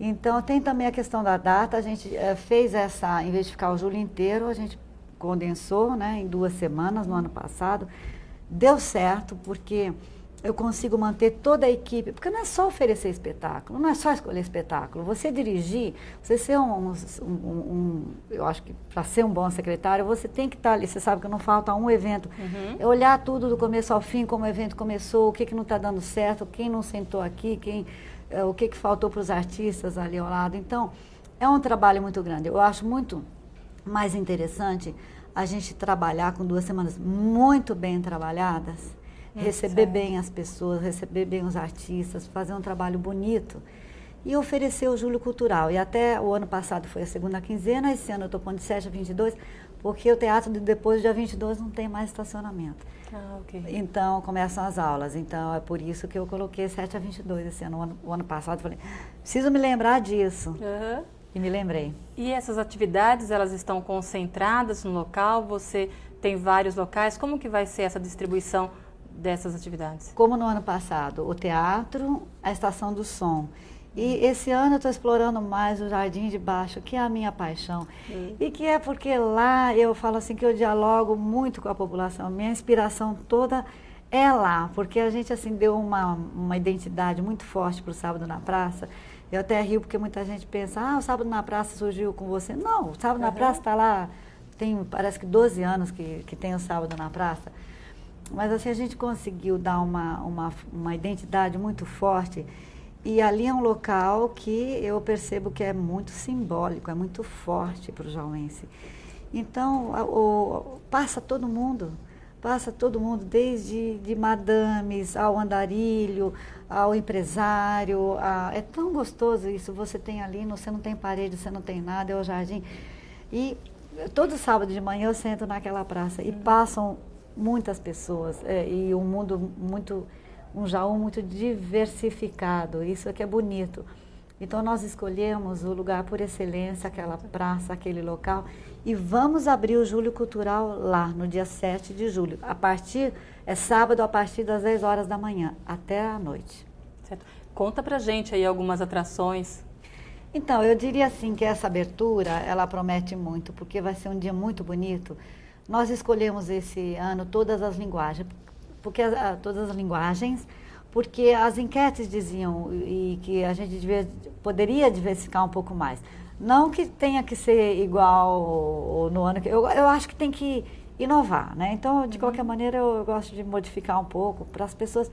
Então, tem também a questão da data. A gente fez essa, em vez de ficar o julho inteiro, a gente condensou, né, em 2 semanas no ano passado. Deu certo, porque eu consigo manter toda a equipe, porque não é só oferecer espetáculo, não é só escolher espetáculo. Você dirigir, você ser eu acho que para ser um bom secretário, você tem que estar ali. Você sabe que não falta um evento. É olhar tudo do começo ao fim, como o evento começou, o que não está dando certo, quem não sentou aqui, o que faltou para os artistas ali ao lado. Então, é um trabalho muito grande. Eu acho muito mais interessante a gente trabalhar com 2 semanas muito bem trabalhadas, receber bem as pessoas, receber bem os artistas, fazer um trabalho bonito e oferecer o Julho Cultural. E até o ano passado foi a segunda quinzena, esse ano eu estou pondo de 7 a 22, porque o teatro depois do dia 22 não tem mais estacionamento. Ok. Então, começam as aulas. Então, é por isso que eu coloquei 7 a 22 esse ano. O ano passado eu falei, preciso me lembrar disso. E me lembrei. E essas atividades, elas estão concentradas no local? Você tem vários locais? Como que vai ser essa distribuição dessas atividades? Como no ano passado, o teatro, a estação do som. E esse ano eu estou explorando mais o Jardim de Baixo, que é a minha paixão. E que é porque lá eu falo assim que eu dialogo muito com a população. Minha inspiração toda é lá, porque a gente assim deu uma identidade muito forte para o Sábado na Praça. Eu até rio porque muita gente pensa, o Sábado na Praça surgiu com você. Não, o Sábado na Praça está lá, parece que 12 anos que tem o Sábado na Praça. Mas assim, a gente conseguiu dar uma identidade muito forte. E ali é um local que eu percebo que é muito simbólico, é muito forte para o jauense. Então, passa todo mundo, desde de madames ao andarilho, ao empresário. É tão gostoso isso, você tem ali, você não tem parede, você não tem nada, é o jardim. E todo sábado de manhã eu sento naquela praça e passam muitas pessoas, e um mundo um Jaú muito diversificado, isso é que é bonito. Então nós escolhemos o lugar por excelência, aquela praça, aquele local, e vamos abrir o Julho Cultural lá, no dia 7 de julho. É sábado, a partir das 10 horas da manhã, até a noite. Certo. Conta pra gente aí algumas atrações. Então, eu diria assim que essa abertura, ela promete muito, porque vai ser um dia muito bonito. Nós escolhemos esse ano todas as linguagens, porque as enquetes diziam e que a gente poderia diversificar um pouco mais. Não que tenha que ser igual no ano que... Eu acho que tem que inovar, né? Então, de qualquer maneira, eu gosto de modificar um pouco para as pessoas...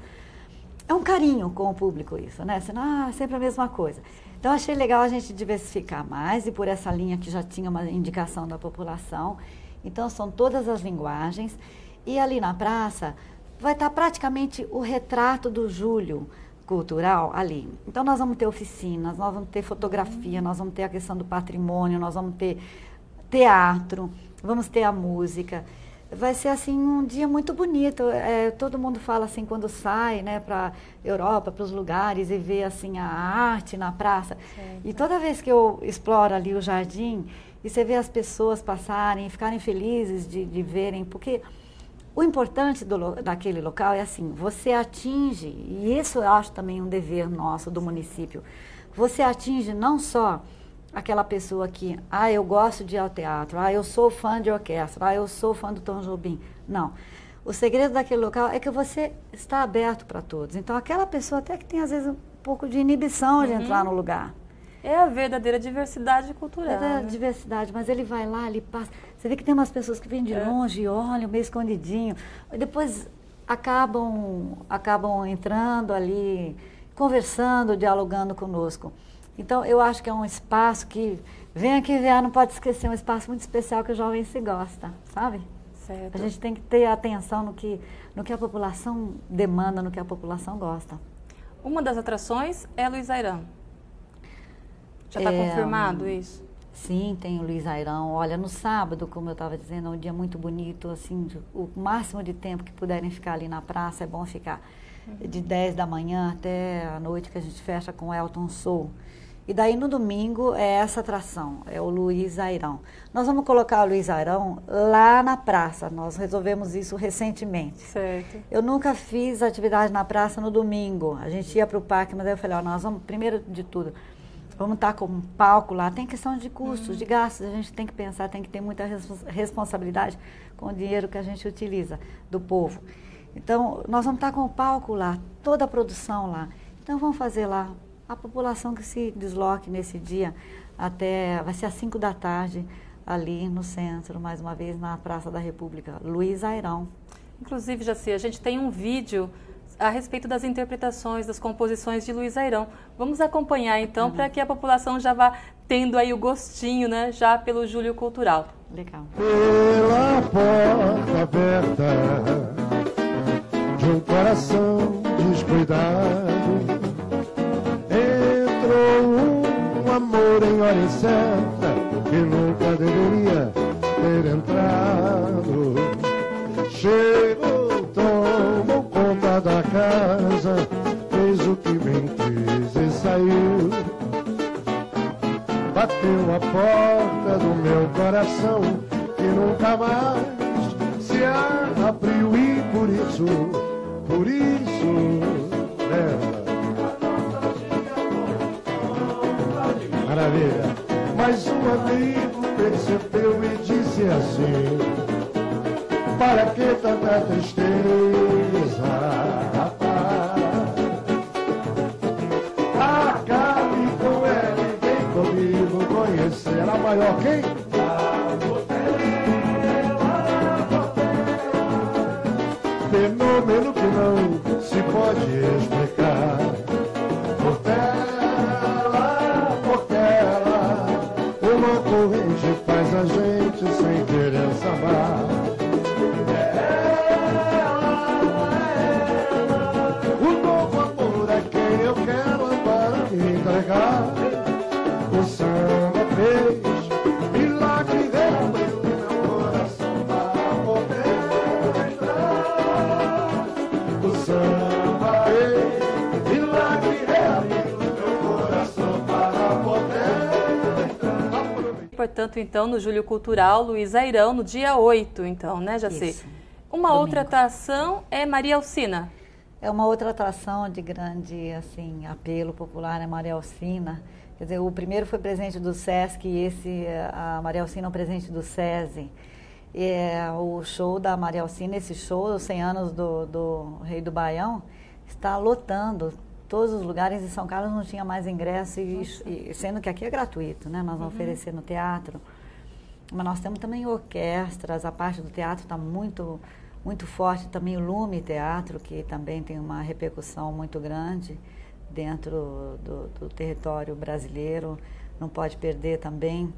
É um carinho com o público isso, né? Senão, sempre a mesma coisa. Então, achei legal a gente diversificar mais, e por essa linha que já tinha uma indicação da população. Então, são todas as linguagens. E ali na praça vai estar praticamente o retrato do Julho Cultural ali. Então, nós vamos ter oficinas, nós vamos ter fotografia, nós vamos ter a questão do patrimônio, nós vamos ter teatro, vamos ter a música. Vai ser, assim, um dia muito bonito. Todo mundo fala, assim, quando sai, né, para Europa, para os lugares, e vê, assim, a arte na praça. Certo. E toda vez que eu exploro ali o jardim, e você vê as pessoas passarem, ficarem felizes de verem, porque o importante daquele local é assim, você atinge, e isso eu acho também um dever nosso do município, você atinge não só aquela pessoa que, eu gosto de ir ao teatro, eu sou fã de orquestra, eu sou fã do Tom Jobim. Não. O segredo daquele local é que você está aberto para todos. Então, aquela pessoa até que tem, às vezes, um pouco de inibição de entrar no lugar. É a verdadeira diversidade cultural. É a diversidade, mas ele vai lá, ele passa. Você vê que tem umas pessoas que vêm de longe e olham meio escondidinho. E depois acabam entrando ali, conversando, dialogando conosco. Então, eu acho que é um espaço que, vem aqui ver, não pode esquecer, um espaço muito especial que o jovem se gosta, sabe? Certo. A gente tem que ter atenção no que a população demanda, no que a população gosta. Uma das atrações é Luiz Airão. Já está confirmado isso? Sim, tem o Luiz Airão. Olha, no sábado, como eu estava dizendo, é um dia muito bonito, assim, o máximo de tempo que puderem ficar ali na praça, é bom ficar de 10 da manhã até a noite, que a gente fecha com o Elton Soul. E daí no domingo é essa atração, é o Luiz Airão. Nós vamos colocar o Luiz Airão lá na praça, nós resolvemos isso recentemente. Certo. Eu nunca fiz atividade na praça no domingo, a gente ia para o parque, mas aí eu falei, nós vamos, primeiro de tudo, Vamos estar com um palco lá, tem questão de custos, de gastos, a gente tem que pensar, tem que ter muita responsabilidade com o dinheiro que a gente utiliza do povo. Então, nós vamos estar com o palco lá, toda a produção lá. Então, vamos fazer lá, a população que se desloque nesse dia vai ser às 5 da tarde, ali no centro, mais uma vez, na Praça da República, Luiz Airão. Inclusive, Jaci, a gente tem um vídeo a respeito das interpretações, das composições de Luiz Airão. Vamos acompanhar, então, para que a população já vá tendo aí o gostinho, né, já pelo Júlio Cultural. Legal. Pela porta aberta de um coração descuidado, entrou um amor em hora incerta que nunca deveria ter entrado. Chegou, tomou conta da casa, fez o que bem quis e saiu. Bateu a porta do meu coração que nunca mais se abriu e por isso, maravilha. Mas um amigo percebeu e disse assim: para que tanta tristeza, rapaz? Acabe com ela e vem comigo conhecer a maior quem? Fenômeno que não se pode explicar. Portela, uma corrente faz a gente sem querer sambar. O novo amor é quem eu quero agora me entregar. O samba fez milagre, reabriu meu coração para poder entrar. O samba fez milagre, reabriu meu coração para poder entrar. Portanto, então, no Júlio Cultural, Luiz Airão, no dia 8, então, né, Jaci? Isso. Uma Domingo. outra atração é Maria Alcina. É uma outra atração de grande assim, apelo popular, né? Maria Alcina. Quer dizer, o primeiro foi presente do Sesc e a Maria Alcina é um presente do SESI. O show da Maria Alcina, esse show, os 100 anos do Rei do Baião, está lotando todos os lugares. Em São Carlos não tinha mais ingresso, sendo que aqui é gratuito, né? Nós vamos oferecer no teatro. Mas nós temos também orquestras, a parte do teatro está muito forte, também o Lume Teatro, que também tem uma repercussão muito grande dentro do território brasileiro, não pode perder também.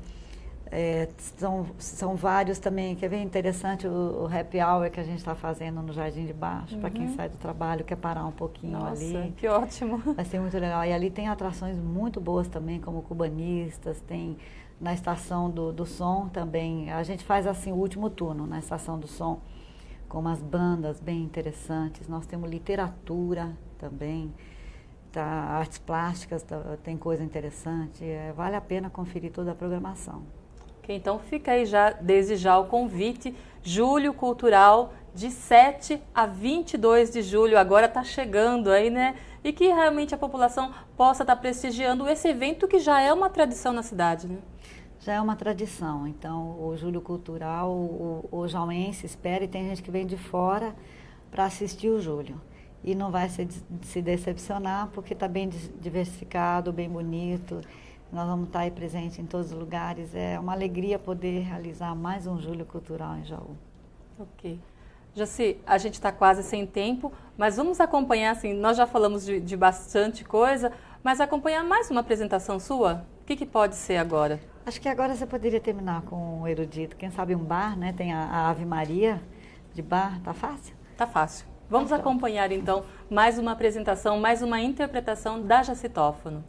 São vários também, quer ver interessante o happy hour que a gente está fazendo no Jardim de Baixo, para quem sai do trabalho, quer parar um pouquinho. Nossa, ali. que ótimo. Vai ser muito legal. E ali tem atrações muito boas também, como cubanistas, tem na Estação do Som também. A gente faz assim o último turno na Estação do Som, com umas bandas bem interessantes. Nós temos literatura também, tá, artes plásticas, tem coisa interessante. Vale a pena conferir toda a programação. Okay, então fica aí desde já o convite, Júlio Cultural, de 7 a 22 de julho, agora está chegando aí, né? E que realmente a população possa estar prestigiando esse evento que já é uma tradição na cidade, né? Já é uma tradição, então o Júlio Cultural, o jauense espera, e tem gente que vem de fora para assistir o Júlio. E não vai se decepcionar, porque está bem diversificado, bem bonito. Nós vamos estar aí presente em todos os lugares. É uma alegria poder realizar mais um Júlio Cultural em Jaú. Ok. Jaci, a gente está quase sem tempo, mas vamos acompanhar, assim, nós já falamos de bastante coisa, mas acompanhar mais uma apresentação sua? O que pode ser agora? Acho que agora você poderia terminar com o erudito. Quem sabe um bar, né? Tem a Ave Maria de bar. Tá fácil? Tá fácil. Vamos acompanhar, então, mais uma apresentação, mais uma interpretação da Jacitófono.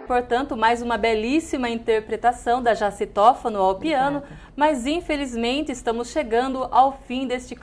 Portanto, mais uma belíssima interpretação da Jaci Tófano ao piano, mas infelizmente estamos chegando ao fim deste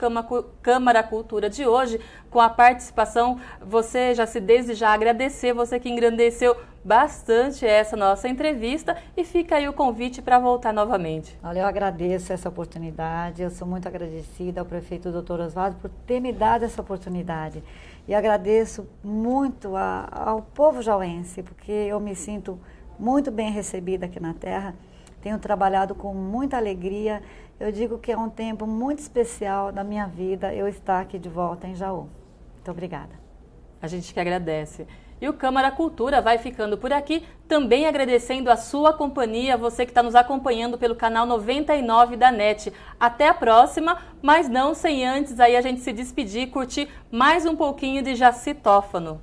Câmara Cultura de hoje, com a participação, você Jaci, desde já agradecer, você que engrandeceu bastante essa nossa entrevista, e fica aí o convite para voltar novamente. Olha, eu agradeço essa oportunidade, eu sou muito agradecida ao prefeito Dr. Osvaldo por ter me dado essa oportunidade. E agradeço muito ao povo jauense, porque eu me sinto muito bem recebida aqui na terra. Tenho trabalhado com muita alegria. Eu digo que é um tempo muito especial da minha vida eu estar aqui de volta em Jaú. Muito obrigada. A gente que agradece. E o Câmara Cultura vai ficando por aqui, também agradecendo a sua companhia, você que está nos acompanhando pelo canal 99 da NET. Até a próxima, mas não sem antes aí a gente se despedir e curtir mais um pouquinho de Jaci Tófano.